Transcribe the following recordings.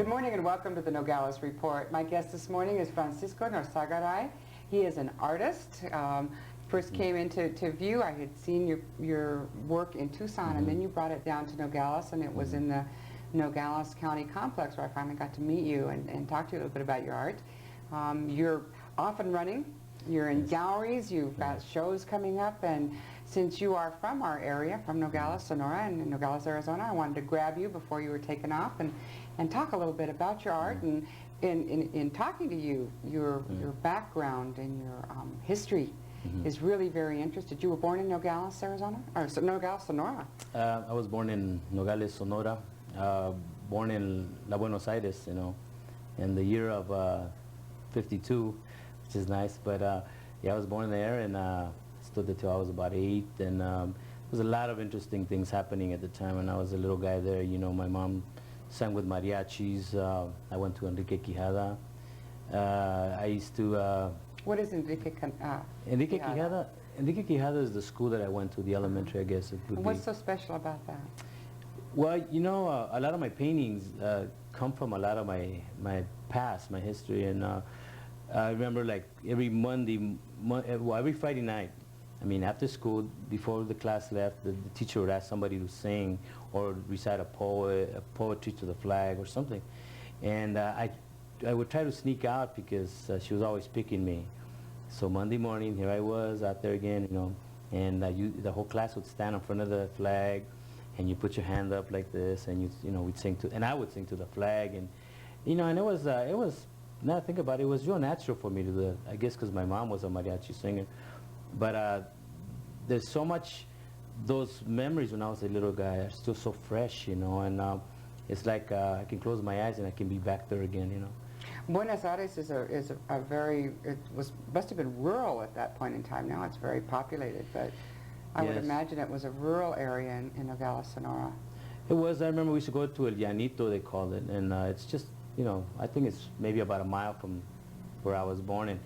Good morning and welcome to the Nogales Report. My guest this morning is Francisco Norzagaray. He is an artist. First came into view, I had seen your work in Tucson, and then you brought it down to Nogales, and it was in the Nogales County complex where I finally got to meet you and talk to you a little bit about your art. You're off and running. You're in galleries. You've got shows coming up, and since you are from our area, from Nogales, Sonora, and Nogales, Arizona, I wanted to grab you before you were taken off and talk a little bit about your art. And in talking to you, your background and your history is really very interested. You were born in Nogales, Arizona, or Nogales, Sonora. I was born in Nogales, Sonora, born in La Buenos Aires, in the year of 52, which is nice. But yeah, I was born there and stood there till I was about 8. And there was a lot of interesting things happening at the time when I was a little guy there. My mom sang with mariachis. I went to Enrique Quijada. I used to... What is Enrique Quijada? Enrique Quijada is the school that I went to, the elementary, I guess it would be. What's so special about that? Well, a lot of my paintings come from a lot of my past, my history, and I remember like every every Friday night, after school, before the class left, the teacher would ask somebody to sing or recite a poetry to the flag or something, and I would try to sneak out because she was always picking me. So Monday morning, here I was out there again, and the whole class would stand in front of the flag, and you put your hand up like this, and we'd sing to, and I would sing to the flag, and and it was now I think about it, it was real natural for me to do that. I guess because my mom was a mariachi singer, but there's so much, those memories when I was a little guy are still so fresh, and it's like I can close my eyes and I can be back there again, Buenos Aires is a very, must have been rural at that point in time. Now it's very populated, but I would imagine it was a rural area in Nogales, Sonora. It was. I remember we used to go to El Llanito, they called it, and it's just, I think it's maybe about a mile from where I was born, and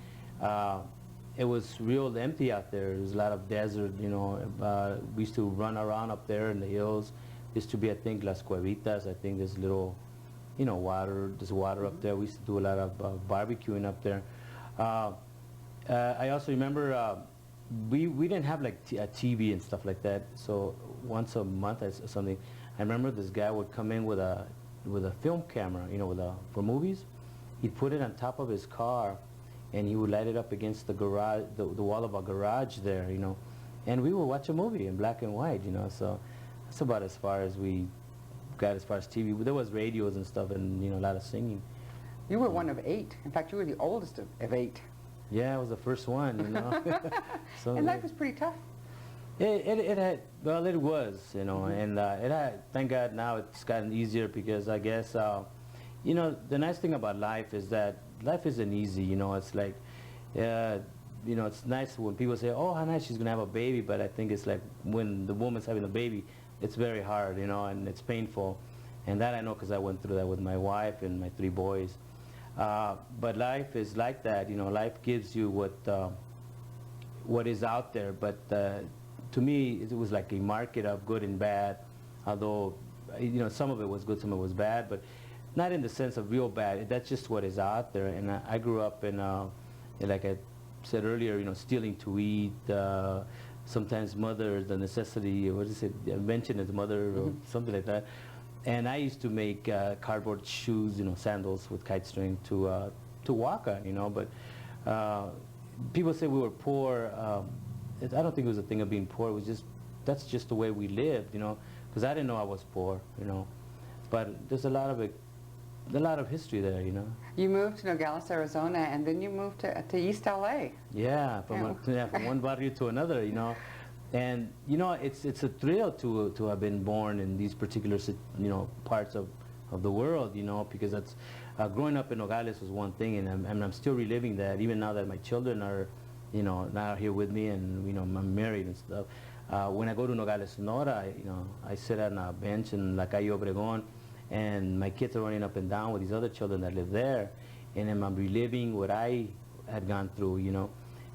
it was real empty out there. There was a lot of desert, we used to run around up there in the hills. There used to be, I think, Las Cuevitas. I think there's little, there's water up there. We used to do a lot of barbecuing up there. I also remember we didn't have like a TV and stuff like that. So once a month or something, I remember this guy would come in with a film camera, for movies. He'd put it on top of his car, and he would light it up against the garage, the wall of a garage there, and we would watch a movie in black and white, So that's about as far as we got as far as TV. There was radios and stuff, and a lot of singing. You were one of 8. In fact, you were the oldest of 8. Yeah, I was the first one, So and life was pretty tough. It had, well, it was, and it had, thank God now it's gotten easier because I guess, the nice thing about life is that life isn't easy, it's like, it's nice when people say, oh, how nice she's going to have a baby, but I think it's like when the woman's having a baby, it's very hard, and it's painful. And that I know because I went through that with my wife and my 3 boys. But life is like that, life gives you what is out there, but to me, it was like a market of good and bad, although, some of it was good, some of it was bad, but not in the sense of real bad. That's just what is out there. And I grew up in, like I said earlier, stealing to eat, sometimes the necessity, what is it, invention is mother, or something like that. And I used to make cardboard shoes, sandals with kite string to walk on, but people say we were poor. I don't think it was a thing of being poor. It was just, that's just the way we lived, because I didn't know I was poor, But there's a lot of history there, You moved to Nogales, Arizona, and then you moved to East LA. Yeah, from one barrio to another, And it's a thrill to have been born in these particular parts of the world, because that's growing up in Nogales was one thing, and I'm still reliving that even now that my children are now here with me, and I'm married and stuff. When I go to Nogales, Sonora, I sit on a bench in La Calle Obregón, and my kids are running up and down with these other children that live there, and I'm reliving what I had gone through,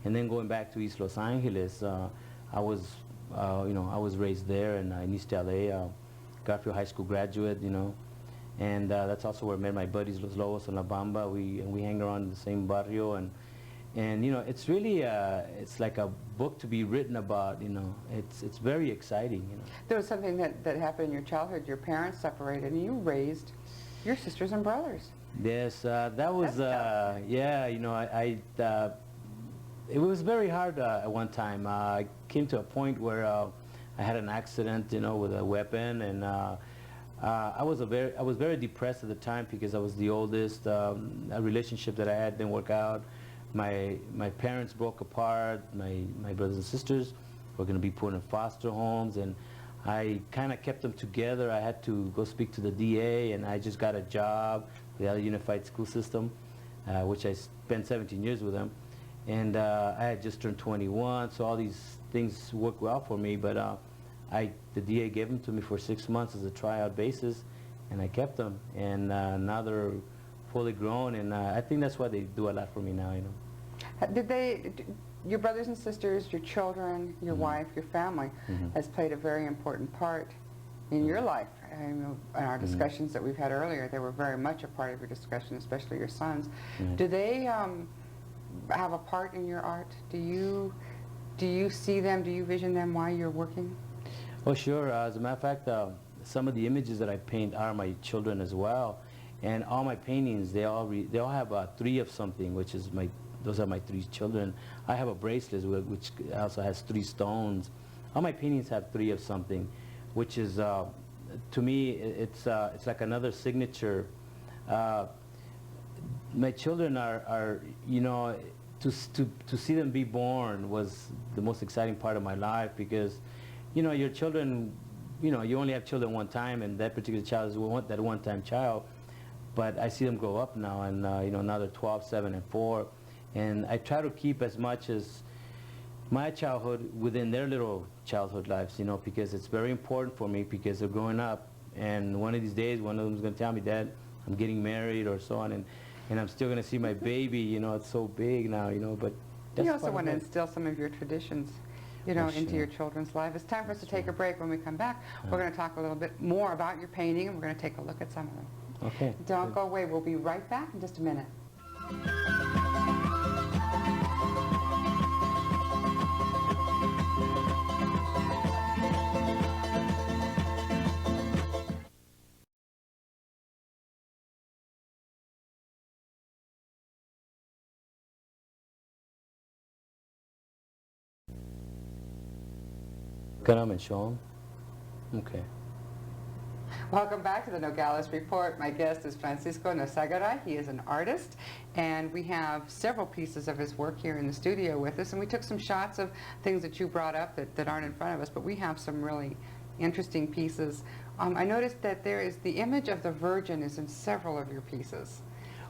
And then going back to East Los Angeles, I was raised there in East LA, Garfield High School graduate, and that's also where I met my buddies Los Lobos and La Bamba. We hang around in the same barrio, and you know, it's really it's like a book to be written about. You know, it's very exciting. You know, There was something that happened in your childhood. Your parents separated, and you raised your sisters and brothers. yes, that was That's tough. yeah. You know, it was very hard at one time. I came to a point where I had an accident, you know, with a weapon, and I was very depressed at the time because I was the oldest. A relationship that I had didn't work out. My parents broke apart. My brothers and sisters were going to be put in foster homes, and I kind of kept them together. I had to go speak to the DA, and I just got a job with the unified school system, which I spent 17 years with them. And I had just turned 21, so all these things worked well for me. But the DA gave them to me for 6 months as a tryout basis, and I kept them. And now they're fully grown, and I think that's why they do a lot for me now. You know. Your brothers and sisters, your children, your wife, your family has played a very important part in your life. I know in our discussions that we've had earlier, they were very much a part of your discussion, especially your sons. Do they have a part in your art? Do you see them? Do you vision them while you're working? Oh, sure. As a matter of fact, some of the images that I paint are my children as well, and all my paintings they all have 3 of something, which is those are my 3 children. I have a bracelet which also has 3 stones. All my paintings have 3 of something, which is to me it's like another signature. My children are you know, to see them be born was the most exciting part of my life, because you know, your children, you know, you only have children one time, and that particular child is that one-time child. But I see them grow up now, and you know, now they're 12, 7, and 4, and I try to keep as much as my childhood within their little childhood lives, you know, because it's very important for me, because they're growing up, and one of these days, one of them is going to tell me, Dad, I'm getting married, or so on, and I'm still going to see my baby, you know, it's so big now, you know, but that's You also part of want to it. instill some of your traditions, you know, Oh, into sure. your children's life. It's time for us to take a break. When we come back, we're going to talk a little bit more about your painting, and we're going to take a look at some of them. Okay. Don't go away. We'll be right back in just a minute. Karam and Sean. Okay. Welcome back to the Nogales Report. My guest is Francisco Norzagaray. He is an artist, and we have several pieces of his work here in the studio with us, and we took some shots of things that you brought up that aren't in front of us, but we have some really interesting pieces. I noticed that there is the image of the Virgin is in several of your pieces.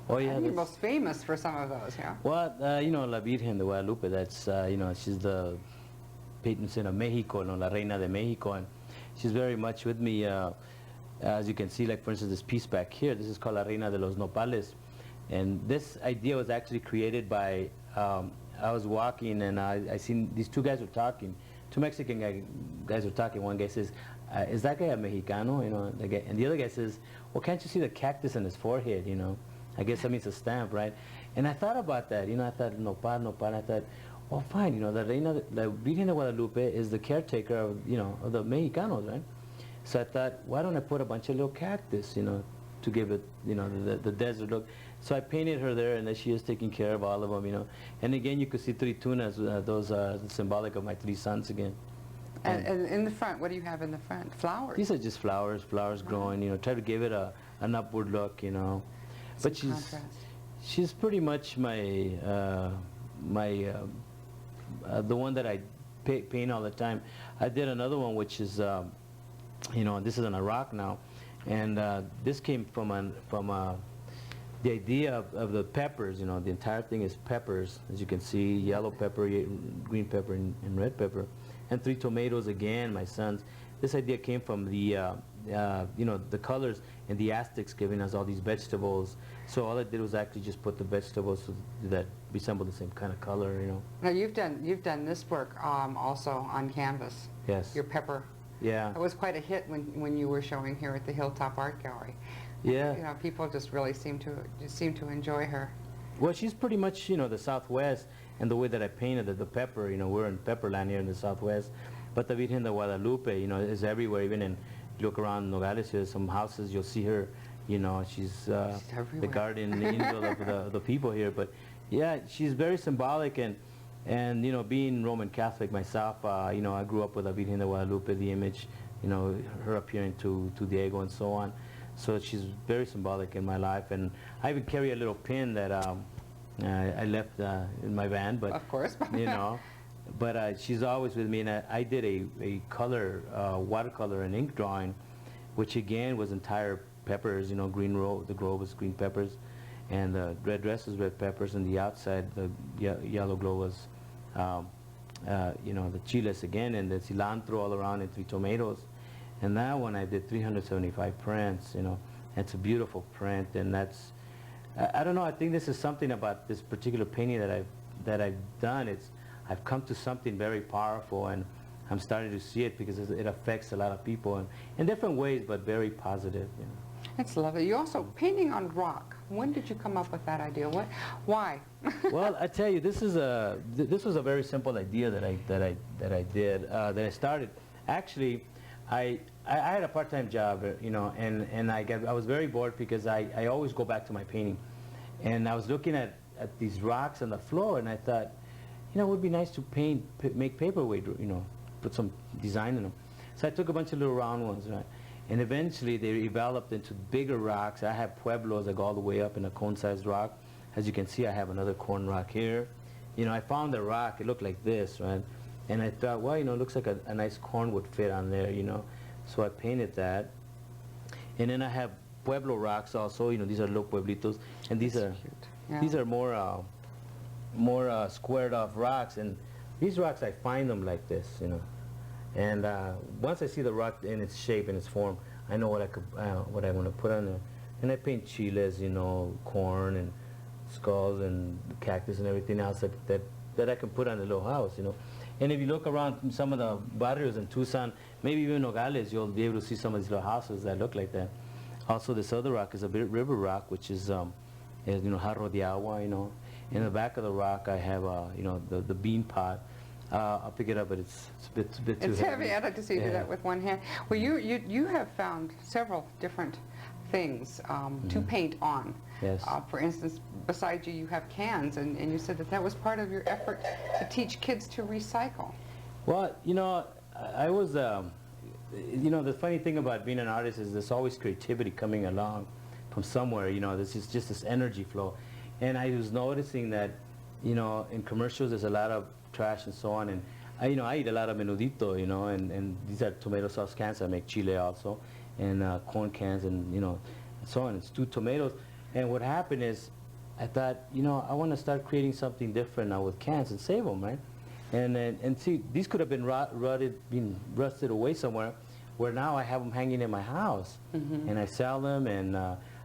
Oh yeah. I think you're that's- most famous for some of those, yeah? Well, you know, La Virgen de Guadalupe, that's, you know, she's the patron saint of Mexico, no, La Reina de Mexico, and she's very much with me. As you can see, like for instance, this piece back here, this is called La Reina de los Nopales, and this idea was actually created by, I was walking and I seen these 2 guys were talking, 2 Mexican guys were talking. One guy says, is that guy a Mexicano? You know, and the other guy says, well, can't you see the cactus on his forehead, you know? I guess that means a stamp, right? And I thought about that, you know, I thought, nopal, nopal, I thought, well, fine, you know, La Virgen de Guadalupe is the caretaker of, you know, of the Mexicanos, right? So I thought, why don't I put a bunch of little cactus, you know, to give it, you know, the desert look. So I painted her there, and then she is taking care of all of them, you know. And again, you could see 3 tunas. Those are symbolic of my 3 sons again. And in the front, what do you have in the front? Flowers? These are just flowers growing, you know, try to give it an upward look, you know. But Some contrast. she's pretty much my, the one that I paint all the time. I did another one which is, you know, this is on a rock now, and this came from the idea of the peppers. You know, the entire thing is peppers, as you can see, yellow pepper, green pepper, and red pepper, and 3 tomatoes again, my sons. This idea came from the you know, the colors and the Aztecs giving us all these vegetables. So all I did was actually just put the vegetables that resemble the same kind of color, you know. Now you've done this work also on canvas. Yes. Your pepper. Yeah. It was quite a hit when you were showing here at the Hilltop Art Gallery. Yeah. You know, people just really seem to enjoy her. Well, she's pretty much, you know, the Southwest, and the way that I painted it, the pepper, you know, we're in Pepperland here in the Southwest, but the Virgen de Guadalupe, you know, is everywhere. Even in, you look around Nogales, there's some houses, you'll see her, you know, she's the everywhere. guardian angel of the people here. But yeah, she's very symbolic, and you know, being Roman Catholic myself, you know, I grew up with the Virgen de Guadalupe, the image, you know, her appearing to Diego and so on. So she's very symbolic in my life, and I even carry a little pin that I left in my van, but Of course. you know, but she's always with me. And I did a color watercolor and ink drawing, which again was entire peppers. You know, green robe, the globe was green peppers, and the red dress was red peppers, and the outside the yellow glow was you know, the chiles again, and the cilantro all around, and 3 tomatoes. And that one I did 375 prints, you know. It's a beautiful print, and that's, I don't know, I think this is something about this particular painting that I've done. I've come to something very powerful, and I'm starting to see it because it affects a lot of people in different ways, but very positive, you know. That's lovely. You also painting on rock. When did you come up with that idea? Why? Well, I tell you, this was a very simple idea that I started. Actually, I had a part-time job, you know, and I was very bored because I always go back to my painting, and I was looking at these rocks on the floor, and I thought, you know, it would be nice to make paperweight, you know, put some design in them. So I took a bunch of little round ones, right? And eventually they developed into bigger rocks. I have pueblos that go all the way up in a cone-sized rock. As you can see, I have another corn rock here. You know, I found a rock, it looked like this, right? And I thought, well, you know, it looks like a nice corn would fit on there, you know. So I painted that. And then I have pueblo rocks also, you know, these are little pueblitos. And these are Cute. Yeah. these are more squared off rocks. And these rocks, I find them like this, you know. And once I see the rock in its shape and its form, I know what I want to put on there. And I paint chiles, you know, corn and skulls and cactus and everything else that I can put on the little house, you know. And if you look around some of the barrios in Tucson, maybe even Nogales, you'll be able to see some of these little houses that look like that. Also, this other rock is a river rock, which is you know, jarro de agua, you know. In the back of the rock, I have you know, the bean pot. I'll pick it up, but it's a bit too It's heavy. I'd like to see you do Yeah. that with one hand. Well, you have found several different things to paint on. Yes. For instance, beside you have cans, and you said that was part of your effort to teach kids to recycle. Well, you know, I was, you know, the funny thing about being an artist is there's always creativity coming along from somewhere, you know, this is just this energy flow. And I was noticing that, you know, in commercials there's a lot of trash and so on, and you know, I eat a lot of menudito, you know, and these are tomato sauce cans. I make chile also, and corn cans, and you know, and so on. It's stewed tomatoes. And what happened is, I thought, you know, I want to start creating something different now with cans and save them, right? And see, these could have been rusted away somewhere, where now I have them hanging in my house, and I sell them, and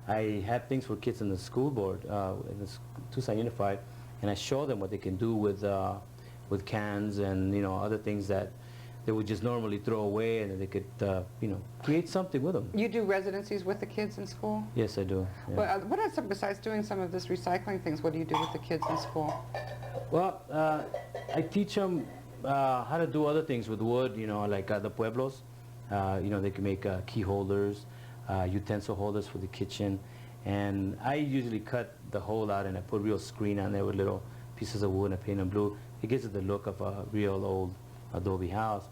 I have things for kids in the school board, in the Tucson Unified, and I show them what they can do with cans and, you know, other things that they would just normally throw away, and they could, you know, create something with them. You do residencies with the kids in school? Yes, I do. Yeah. Well, what are some, besides doing some of this recycling things, what do you do with the kids in school? Well, I teach them how to do other things with wood, you know, like the pueblos. You know, they can make key holders, utensil holders for the kitchen. And I usually cut the hole out and I put real screen on there with little pieces of wood and I paint them blue. It gives it the look of a real old adobe house.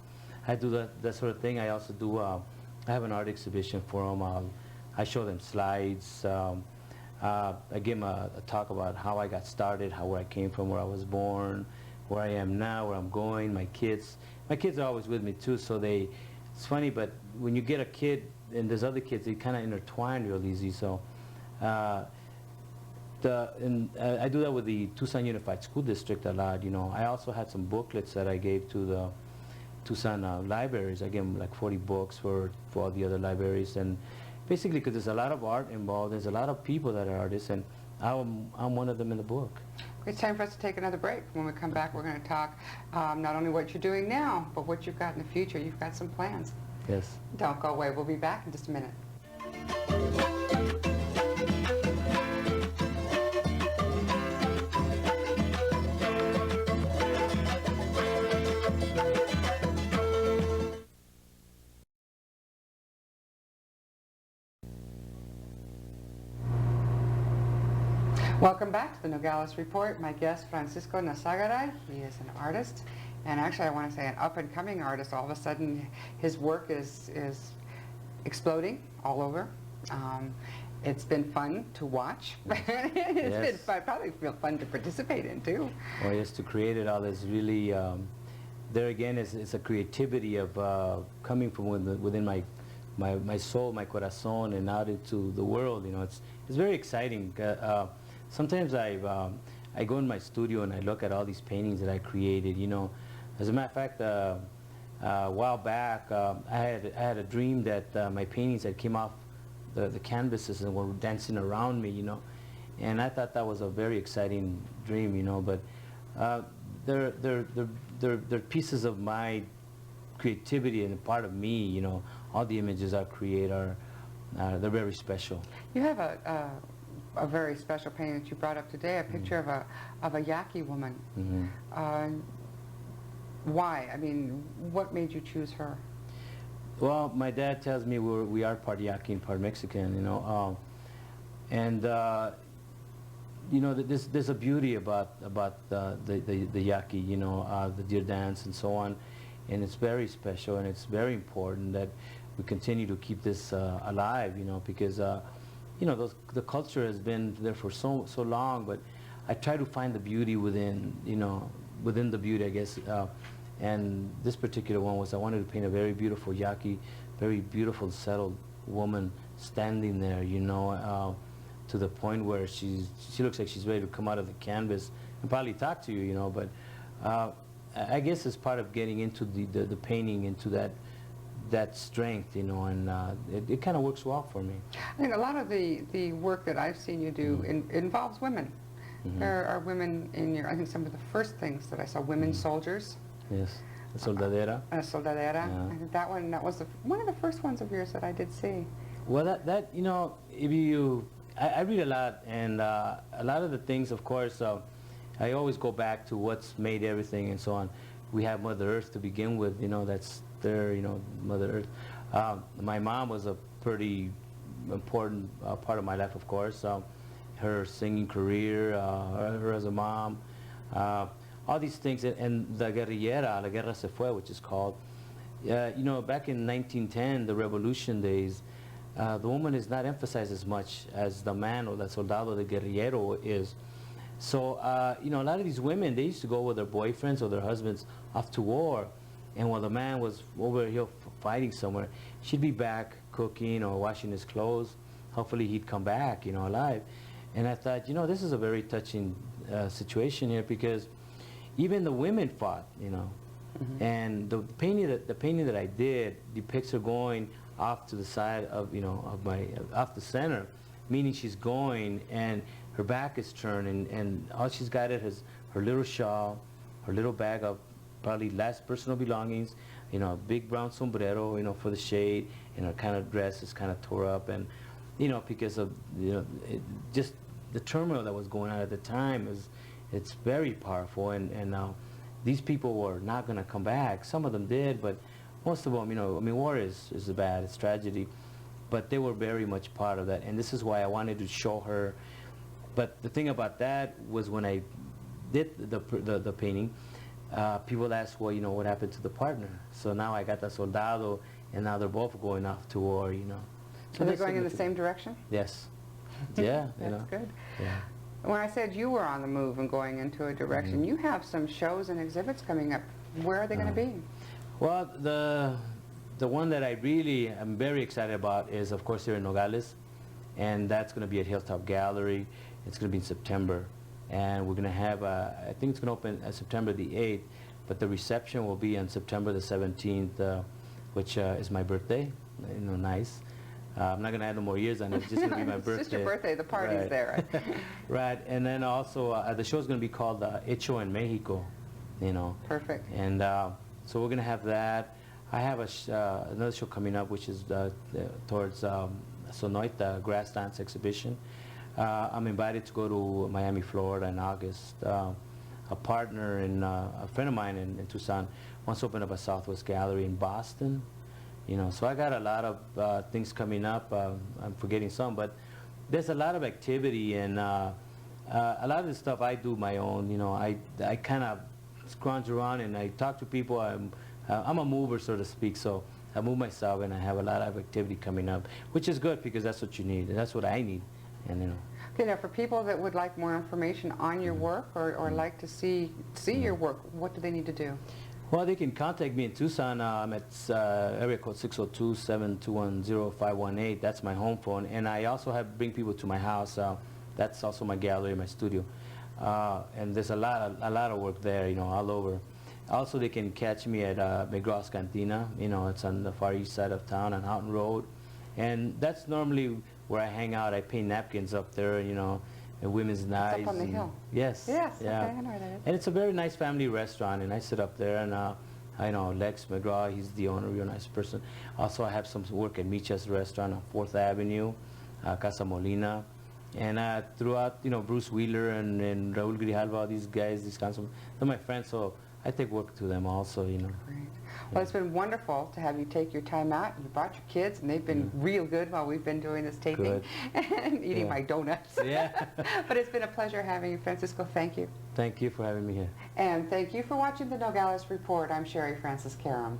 I do that sort of thing. I also do, I have an art exhibition for them. I show them slides. I give them a talk about how I got started, where I came from, where I was born, where I am now, where I'm going. My kids are always with me too, so it's funny, but when you get a kid and there's other kids, they kind of intertwine real easy. So I do that with the Tucson Unified School District a lot. You know, I also had some booklets that I gave to the Tucson libraries. I gave them like 40 books for all the other libraries, and basically because there's a lot of art involved, there's a lot of people that are artists, and I'm one of them in the book. It's time for us to take another break. When we come back, we're going to talk not only what you're doing now, but what you've got in the future. You've got some plans. Yes. Don't go away. We'll be back in just a minute. Welcome back to the Nogales Report. My guest, Francisco Norzagaray. He is an artist, and actually I want to say an up-and-coming artist. All of a sudden, his work is exploding all over. It's been fun to watch. It's been fun, probably feel fun to participate in, too. Well, yes, to create it all is really, there again, it's a creativity of coming from within my soul, my corazón, and out into the world. You know, it's very exciting. Sometimes I go in my studio and I look at all these paintings that I created. You know, as a matter of fact, a while back I had a dream that my paintings that came off the canvases and were dancing around me. You know, and I thought that was a very exciting dream. You know, but they're pieces of my creativity and part of me. You know, all the images I create are they're very special. You have a very special painting that you brought up today, a picture of a Yaqui woman. Mm-hmm. Why? I mean, what made you choose her? Well, my dad tells me we are part Yaqui and part Mexican, you know, and you know, there's a beauty about the Yaqui, you know, the deer dance and so on, and it's very special, and it's very important that we continue to keep this alive, you know, because you know, the culture has been there for so long, but I try to find the beauty within, you know, within the beauty, I guess. And this particular one was I wanted to paint a very beautiful Yaqui, very beautiful, settled woman standing there, you know, to the point where she looks like she's ready to come out of the canvas and probably talk to you, you know. But I guess it's part of getting into the painting, into that strength, you know, and it kind of works well for me. I think a lot of the work that I've seen you do involves women. Mm-hmm. There are women in your, I think some of the first things that I saw, women soldiers. Yes, the soldadera. Soldadera. Yeah. I think that was one of the first ones of yours that I did see. Well, that you know, if I read a lot, and a lot of the things, of course, I always go back to what's made everything and so on. We have Mother Earth to begin with, you know, that's there, you know, Mother Earth. My mom was a pretty important part of my life, of course. Her singing career, her as a mom, all these things, and the guerrillera, la guerra se fue, which is called. You know, back in 1910, the revolution days, the woman is not emphasized as much as the man or the soldado, the guerrillero is. So, you know, a lot of these women, they used to go with their boyfriends or their husbands off to war, and while the man was over here fighting somewhere, she'd be back cooking or washing his clothes. Hopefully he'd come back, you know, alive. And I thought, you know, this is a very touching situation here, because even the women fought, you know. Mm-hmm. And the painting that I did depicts her going off to the side of, you know, off the center, meaning she's going and her back is turned, and all she's got is her little shawl, her little bag of probably last personal belongings, you know, a big brown sombrero, you know, for the shade, and her kind of dress is kind of tore up, and, you know, because of, you know, just the turmoil that was going on at the time it's very powerful, and now these people were not going to come back. Some of them did, but most of them, you know, I mean, war is bad, it's tragedy, but they were very much part of that, and this is why I wanted to show her. But the thing about that was when I did the painting, people asked, well, you know, what happened to the partner? So now I got the soldado, and now they're both going off to war, you know. So are they going in the same direction? Yes. Yeah. That's you know. good. Yeah. When I said you were on the move and going into a direction, you have some shows and exhibits coming up. Where are they going to be? Well, the one that I really am very excited about is, of course, here in Nogales, and that's going to be at Hilltop Gallery. It's going to be in September, and we're going to have, I think it's going to open September the 8th, but the reception will be on September the 17th, which is my birthday. You know, nice. I'm not going to add no more years on it. It's just going to be my birthday. It's just your birthday. The party's right. there. Right. And then also, the show's going to be called Hecho en Mexico, you know. Perfect. And so we're going to have that. I have another show coming up, which is towards Sonoita Grass Dance Exhibition. I'm invited to go to Miami, Florida in August. A partner and a friend of mine in Tucson wants to open up a Southwest Gallery in Boston. You know, so I got a lot of things coming up. I'm forgetting some, but there's a lot of activity, and A lot of the stuff I do my own. You know, I kind of scrounge around and I talk to people. I'm a mover, so to speak. So I move myself, and I have a lot of activity coming up, which is good because that's what you need, and that's what I need. And you know. Okay, now for people that would like more information on your work or like to see your work, what do they need to do? Well, they can contact me in Tucson. I'm at area code 602-721-0518. That's my home phone. And I also bring people to my house. That's also my gallery, my studio. And there's a lot of work there, you know, all over. Also, they can catch me at McGraw's Cantina. You know, it's on the far east side of town on Houghton Road. And that's normally where I hang out. I paint napkins up there, you know, and women's nights. Up on the hill. Yes. Yes, yeah. okay, I know where that is. And it's a very nice family restaurant, and I sit up there, and I know Lex McGraw, he's the owner, real nice person. Also, I have some work at Micha's restaurant on 4th Avenue, Casa Molina. And throughout, you know, Bruce Wheeler and Raul Grijalva, these guys, they're my friends, so I take work to them also, you know. Great. Well, it's been wonderful to have you take your time out. You brought your kids, and they've been real good while we've been doing this taping. Good. And eating my donuts. Yeah. But it's been a pleasure having you, Francisco. Thank you. Thank you for having me here. And thank you for watching the Nogales Report. I'm Sherry Francis Karam.